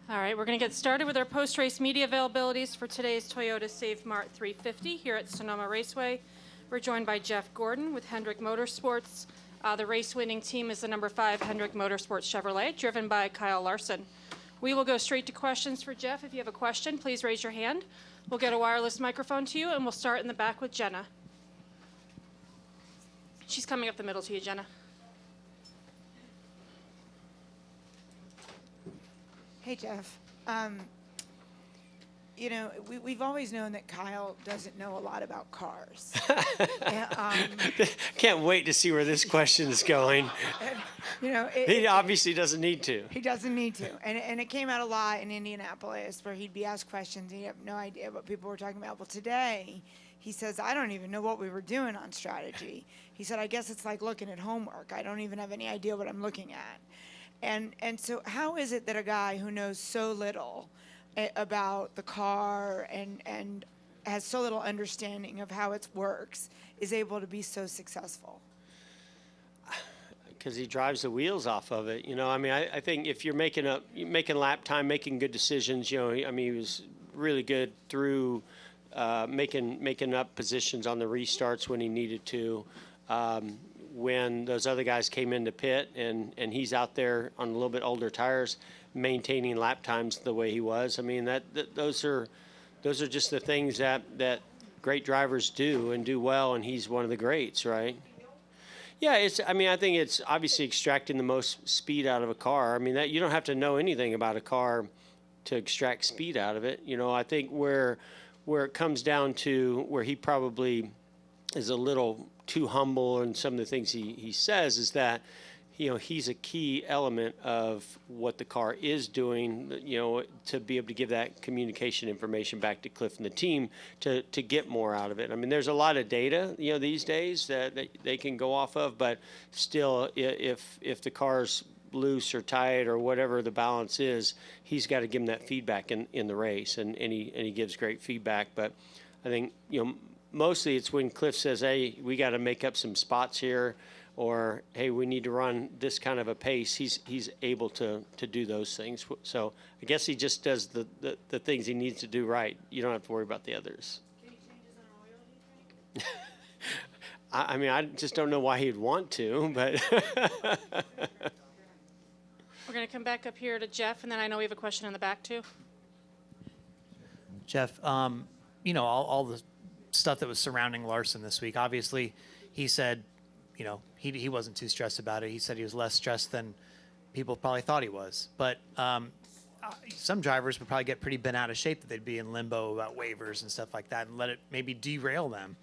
All right, we're going to get started with our post-race media availabilities for today's Toyota Save Mart 350 here at Sonoma Raceway. We're joined by Jeff Gordon with Hendrick Motorsports. The race-winning team is the number 5 Hendrick Motorsports Chevrolet, driven by Kyle Larson. We will go straight to questions for Jeff. If you have a question, please raise your hand. We'll get a wireless microphone to you, and we'll start in the back with Jenna. She's coming up the middle to you, Jenna. Hey, Jeff. You know, we've always known that Kyle doesn't know a lot about cars. Can't wait to see where this question is going. You know, he obviously doesn't need to. He doesn't need to. And it came out a lot in Indianapolis where he'd be asked questions and he'd have no idea what people were talking about. Well, today, he says, I don't even know what we were doing on strategy. He said, I guess it's like looking at homework. I don't even have any idea what I'm looking at. And so how is it that a guy who knows so little about the car and has so little understanding of how it works is able to be so successful? Because he drives the wheels off of it. You know, I mean, I think if you're making lap time, making good decisions, you know, I mean, he was really good through making up positions on the restarts when he needed to. When those other guys came into pit and he's out there on a little bit older tires, maintaining lap times the way he was. I mean, those are just the things that great drivers do and do well, and he's one of the greats, right? Yeah, I mean, I think it's obviously extracting the most speed out of a car. I mean, that you don't have to know anything about a car to extract speed out of it. You know, I think where it comes down to where he probably is a little too humble in some of the things he says is that, you know, he's a key element of what the car is doing, you know, to be able to give that communication information back to Cliff and the team to get more out of it. I mean, there's a lot of data, you know, these days that they can go off of, but still, if the car's loose or tight or whatever the balance is, he's got to give him that feedback in the race, and he gives great feedback. But I think, you know, mostly it's when Cliff says, hey, we got to make up some spots here, or, hey, we need to run this kind of a pace. He's able to do those things. So I guess he just does the things he needs to do right. You don't have to worry about the others. Can he change his own oil, do you think? I mean, I just don't know why he'd want to, but. We're going to come back up here to Jeff, and then I know we have a question in the back, too. Jeff, you know, all the stuff that was surrounding Larson this week, obviously he said, you know, he wasn't too stressed about it. He said he was less stressed than people probably thought he was. But some drivers would probably get pretty bent out of shape that they'd be in limbo about waivers and stuff like that and let it maybe derail them.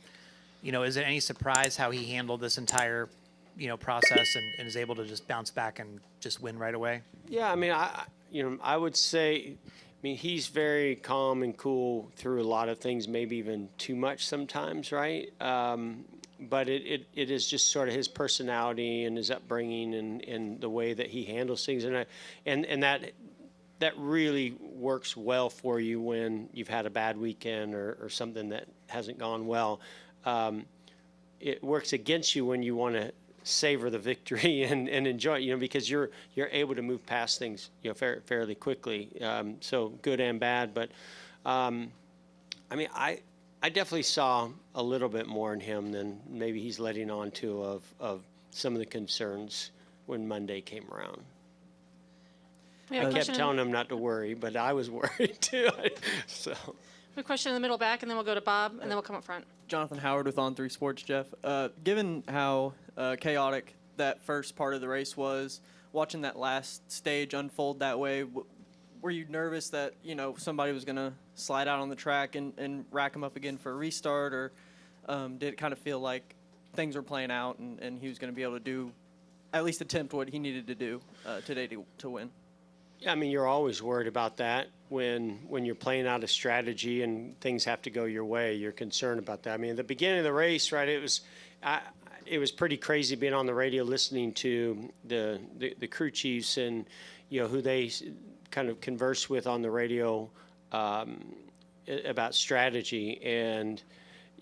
You know, is it any surprise how he handled this entire, you know, process and is able to just bounce back and just win right away? Yeah, I mean, I would say, I mean, he's very calm and cool through a lot of things, maybe even too much sometimes, right? But it is just sort of his personality and his upbringing and the way that he handles things, and that really works well for you when you've had a bad weekend or something that hasn't gone well. It works against you when you want to savor the victory and enjoy it, you know, because you're able to move past things, you know, fairly quickly. So good and bad, but I mean, I definitely saw a little bit more in him than maybe he's letting on to of some of the concerns when Monday came around. I kept telling him not to worry, but I was worried too. So. We have a question in the middle back, and then we'll go to Bob, and then we'll come up front. Jonathan Howard with On3 Sports, Jeff. Given how chaotic that first part of the race was, watching that last stage unfold that way, were you nervous that, you know, somebody was going to slide out on the track and rack him up again for a restart, or did it kind of feel like things were playing out and he was going to be able to do, at least attempt what he needed to do today to win? Yeah, I mean, you're always worried about that when you're playing out a strategy and things have to go your way. You're concerned about that. I mean, at the beginning of the race, right, it was pretty crazy being on the radio listening to the crew chiefs and, you know, who they kind of converse with on the radio about strategy. And,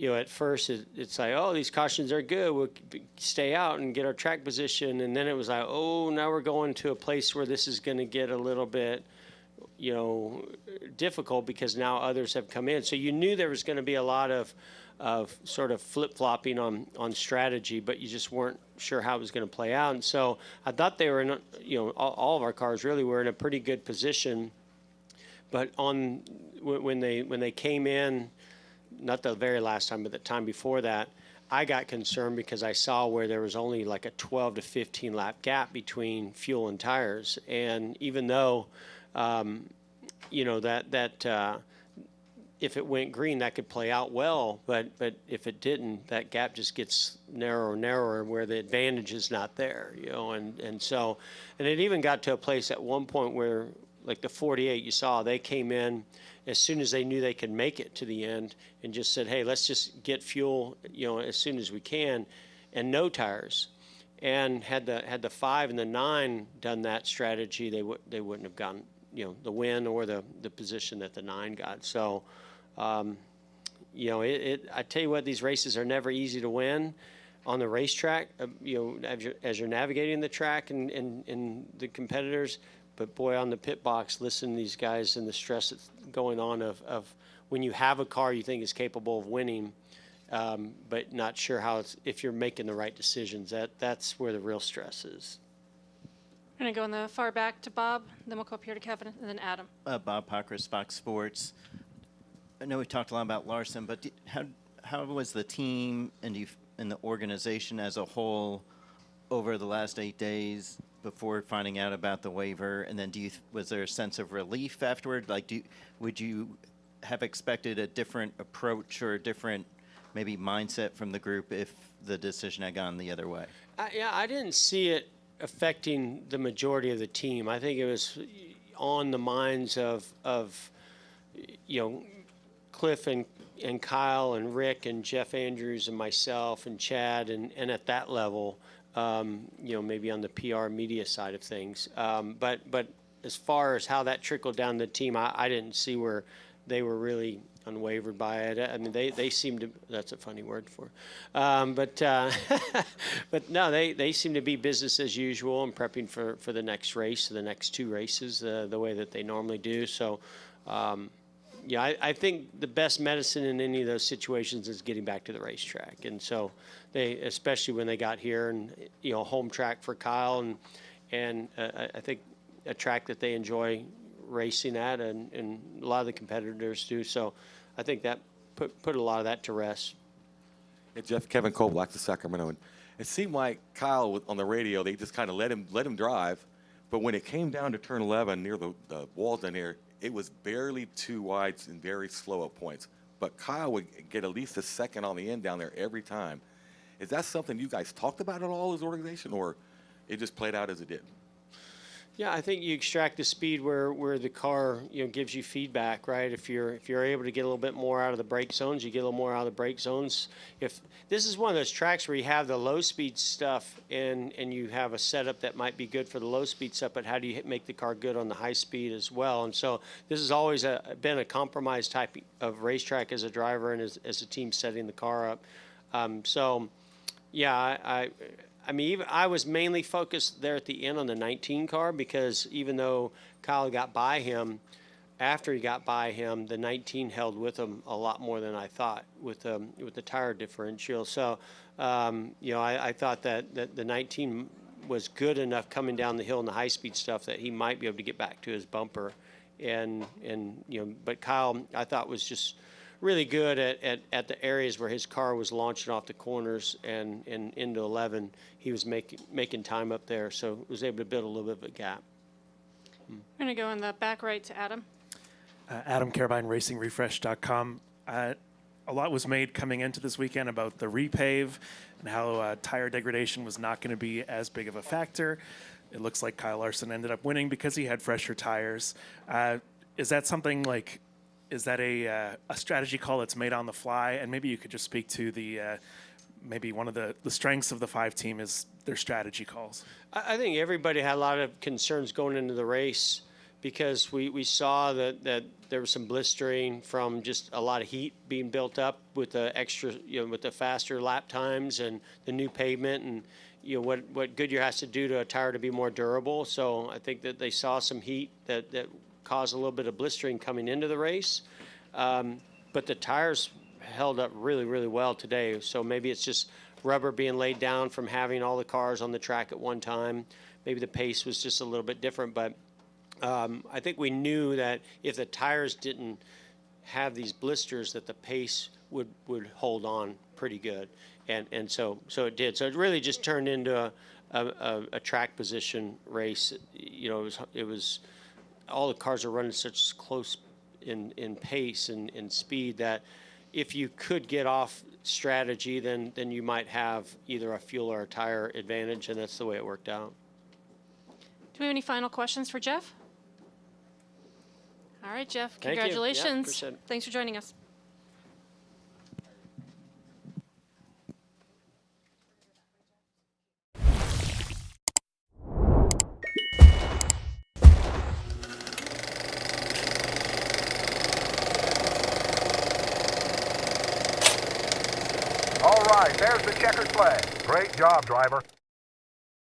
you know, at first it's like, oh, these cautions are good, we'll stay out and get our track position. And then it was like, oh, now we're going to a place where this is going to get a little bit, difficult because now others have come in. So you knew there was going to be a lot of sort of flip-flopping on strategy, but you just weren't sure how it was going to play out. And so I thought they were in, all of our cars really were in a pretty good position. But when they came in, not the very last time, but the time before that, I got concerned because I saw where there was only like a 12 to 15 lap gap between fuel and tires. And even though, if it went green, that could play out well. But if it didn't, that gap just gets narrower and narrower where the advantage is not there, and it even got to a place at one point where, like the 48 you saw, they came in as soon as they knew they could make it to the end and just said, hey, let's just get fuel, as soon as we can, and no tires. And had the 5 and the 9 done that strategy, they wouldn't have gotten, the win or the position that the 9 got. So, I tell you what, these races are never easy to win on the racetrack, as you're navigating the track and the competitors. But boy, on the pit box, listen to these guys and the stress that's going on of when you have a car you think is capable of winning, but not sure if you're making the right decisions. That's where the real stress is. I'm going to go in the far back to Bob, then we'll go up here to Kevin, and then Adam. Bob Pockris, Fox Sports. I know we talked a lot about Larson, but how was the team and the organization as a whole over the last 8 days before finding out about the waiver? And then was there a sense of relief afterward? Would you have expected a different approach or a different maybe mindset from the group if the decision had gone the other way? I didn't see it affecting the majority of the team. I think it was on the minds of Cliff and Kyle and Rick and Jeff Andrews and myself and Chad and at that level, maybe on the PR media side of things. But as far as how that trickled down the team, I didn't see where they were really unwavered by it. I mean, they seem to, that's a funny word for, but no, they seem to be business as usual and prepping for the next race, the next 2 races, the way that they normally do. So, I think the best medicine in any of those situations is getting back to the racetrack. And so especially when they got here and, home track for Kyle and I think a track that they enjoy racing at and a lot of the competitors do. So I think that put a lot of that to rest. Hey, Jeff, Kevin Cole, Black to Sacramento. And it seemed like Kyle on the radio, they just kind of let him drive. But when it came down to turn 11 near the walls down here, it was barely 2 wides and very slow at points. But Kyle would get at least a second on the end down there every time. Is that something you guys talked about at all as an organization, or it just played out as it did? Yeah, I think you extract the speed where the car gives you feedback, right? If you're able to get a little bit more out of the brake zones, you get a little more out of the brake zones. If this is one of those tracks where you have the low speed stuff and you have a setup that might be good for the low speed stuff, but how do you make the car good on the high speed as well? And so this has always been a compromise type of racetrack as a driver and as a team setting the car up. I mean, I was mainly focused there at the end on the 19 car because even though Kyle got by him, after he got by him, the 19 held with him a lot more than I thought with the tire differential. So, I thought that the 19 was good enough coming down the hill in the high-speed stuff that he might be able to get back to his bumper. But Kyle, I thought, was just really good at the areas where his car was launching off the corners and into 11. He was making time up there, so was able to build a little bit of a gap. We're going to go in the back right to Adam. Adam Carabine, RacingRefresh.com. A lot was made coming into this weekend about the repave and how tire degradation was not going to be as big of a factor. It looks like Kyle Larson ended up winning because he had fresher tires. Is that something like... Is that a strategy call that's made on the fly? And maybe you could just speak to maybe one of the strengths of the 5 team is their strategy calls. I think everybody had a lot of concerns going into the race because we saw that there was some blistering from just a lot of heat being built up with the extra, with the faster lap times and the new pavement and what Goodyear has to do to a tire to be more durable. So I think that they saw some heat that cause a little bit of blistering coming into the race. But the tires held up really, really well today. So maybe it's just rubber being laid down from having all the cars on the track at one time. Maybe the pace was just a little bit different. But I think we knew that if the tires didn't have these blisters, that the pace would hold on pretty good. And so it did. So it really just turned into a track position race. You know, it was all the cars are running such close in pace and speed that if you could get off strategy, then you might have either a fuel or a tire advantage, and that's the way it worked out. Do we have any final questions for Jeff? All right, Jeff, Thank you. Yeah, congratulations. appreciate it. Thanks for joining us. All right, there's the checkered flag. Great job, driver.